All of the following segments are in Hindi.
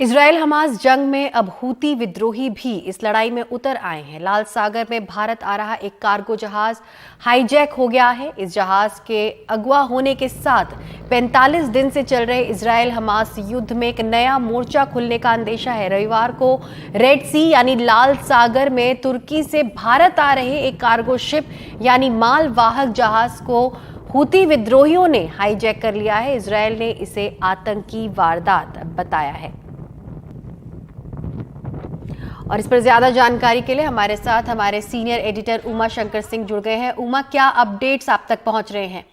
इजराइल हमास जंग में अब हूती विद्रोही भी इस लड़ाई में उतर आए हैं। लाल सागर में भारत आ रहा एक कार्गो जहाज हाईजैक हो गया है। इस जहाज के अगवा होने के साथ 45 दिन से चल रहे इजराइल हमास युद्ध में एक नया मोर्चा खुलने का अंदेशा है। रविवार को रेड सी यानी लाल सागर में तुर्की से भारत आ रहे एक कार्गो शिप यानी माल वाहक जहाज को हूती विद्रोहियों ने हाईजैक कर लिया है। इजराइल ने इसे आतंकी वारदात बताया है। और इस पर ज्यादा जानकारी के लिए हमारे साथ हमारे सीनियर एडिटर उमा शंकर सिंह जुड़ गए हैं। उमा, क्या अपडेट्स आप तक पहुंच रहे हैं?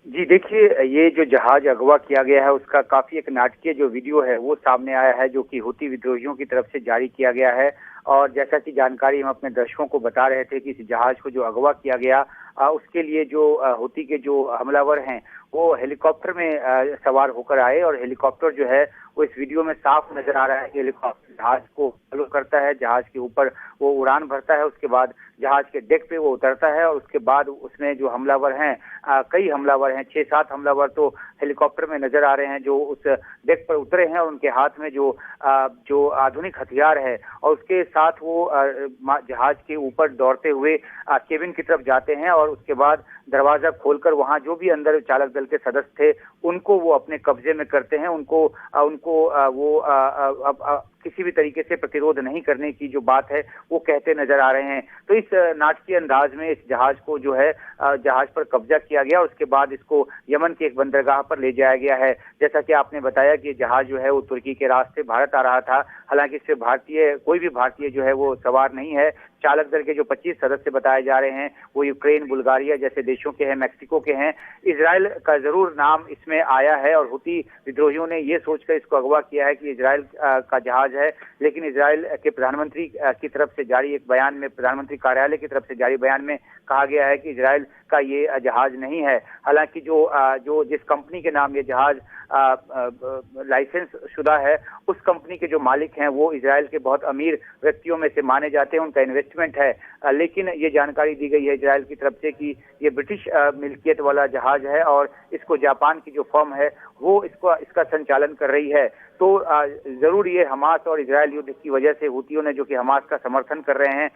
जी देखिए, ये जो जहाज अगवा किया गया है उसका काफी एक नाटकीय जो वीडियो है वो सामने आया है, जो कि हूती विद्रोहियों की तरफ से जारी किया गया है। और जैसा कि जानकारी हम अपने दर्शकों को बता रहे थे कि इस जहाज को जो अगवा किया गया उसके लिए जो हूती के जो हमलावर हैं वो हेलीकॉप्टर में सवार होकर आए। और हेलीकॉप्टर जो है वो इस वीडियो में साफ नजर आ रहा है कि हेलीकॉप्टर जहाज को फॉलो करता है, जहाज के ऊपर वो उड़ान भरता है, उसके बाद जहाज के डेक पे वो उतरता है और उसके बाद उसमें जो हमलावर हैं, कई हमलावर हैं, 6-7 हमलावर तो हेलीकॉप्टर में नजर आ रहे हैं जो उस डेक पर उतरे हैं और उनके हाथ में जो आधुनिक हथियार है और उसके साथ वो जहाज के ऊपर दौड़ते हुए केबिन की तरफ जाते हैं और उसके बाद दरवाजा खोलकर वहां जो भी अंदर चालक दल के सदस्य थे उनको वो अपने कब्जे में करते हैं। उनको किसी भी तरीके से प्रतिरोध नहीं करने की जो बात है वो कहते नजर आ रहे हैं। तो इस नाटकीय अंदाज में इस जहाज को जो है जहाज पर कब्जा किया गया। उसके बाद इसको यमन के एक बंदरगाह पर ले जाया गया है। जैसा कि आपने बताया कि जहाज जो है वो तुर्की के रास्ते भारत आ रहा था। हालांकि इससे कोई भी भारतीय जो है वो सवार नहीं है। चालक दल के जो 25 सदस्य बताए जा रहे हैं वो यूक्रेन, बुल्गारिया जैसे देशों के हैं, मैक्सिको के हैं। इजराइल का जरूर नाम इसमें आया है और हूती विद्रोहियों ने ये सोचकर इसको अगवा किया है कि इजराइल का जहाज है। लेकिन इजराइल के प्रधानमंत्री की तरफ से जारी एक बयान में, प्रधानमंत्री कार्यालय की तरफ से जारी बयान में कहा गया है कि इजराइल का ये जहाज नहीं है। हालांकि जो जिस कंपनी के नाम ये जहाज लाइसेंस शुदा है उस कंपनी के जो मालिक हैं वो इजराइल के बहुत अमीर व्यक्तियों में से माने जाते हैं, उनका इन्वेस्टमेंट है। लेकिन ये जानकारी दी गई है इजराइल की तरफ से कि ये ब्रिटिश मिल्कियत वाला जहाज है और इसको जापान की जो फर्म है वो इसका संचालन कर रही है। तो जरूर ये हमास और इजराइल युद्ध की वजह से हूतियों ने, जो कि हमास का समर्थन कर रहे हैं,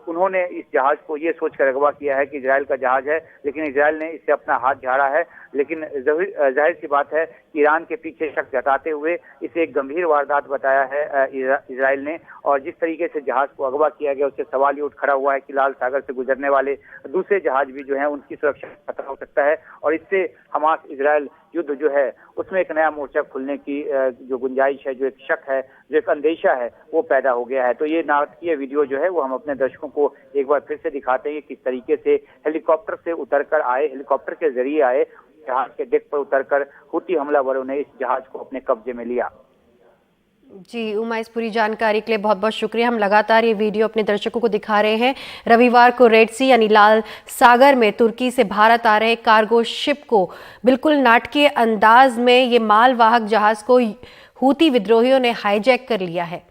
उन्होंने इस जहाज को ये सोचकर अगवा किया है कि इजराइल का जहाज है। लेकिन इजराइल ने इससे अपना हाथ झाड़ा है। लेकिन जाहिर सी बात है कि ईरान के पीछे शक जताते हुए इसे एक गंभीर वारदात बताया है इजराइल ने। और जिस तरीके से जहाज को अगवा किया गया उससे सवाल ये उठ खड़ा हुआ है कि लाल सागर से गुजरने वाले दूसरे जहाज भी जो है उनकी सुरक्षा खतरा हो सकता है और इससे हमास इजराइल युद्ध जो है उसमें एक नया मोर्चा खुलने की जो गुंजाइश है, जो एक शक है, जो एक अंदेशा है वो पैदा हो गया है। तो ये नाटकीय वीडियो जो है वो हम अपने दर्शकों को एक बार फिर से दिखाते हैं किस तरीके से हेलीकॉप्टर से उतरकर आए, हेलीकॉप्टर के जरिए आए, जहाज के डेक पर उतरकर हूती हमलावरों ने इस जहाज को अपने कब्जे में लिया। जी उमा, इस पूरी जानकारी के लिए बहुत बहुत शुक्रिया। हम लगातार ये वीडियो अपने दर्शकों को दिखा रहे हैं। रविवार को रेड सी यानी लाल सागर में तुर्की से भारत आ रहे कार्गो शिप को बिल्कुल नाटकीय अंदाज में ये मालवाहक जहाज को हूती विद्रोहियों ने हाईजैक कर लिया है।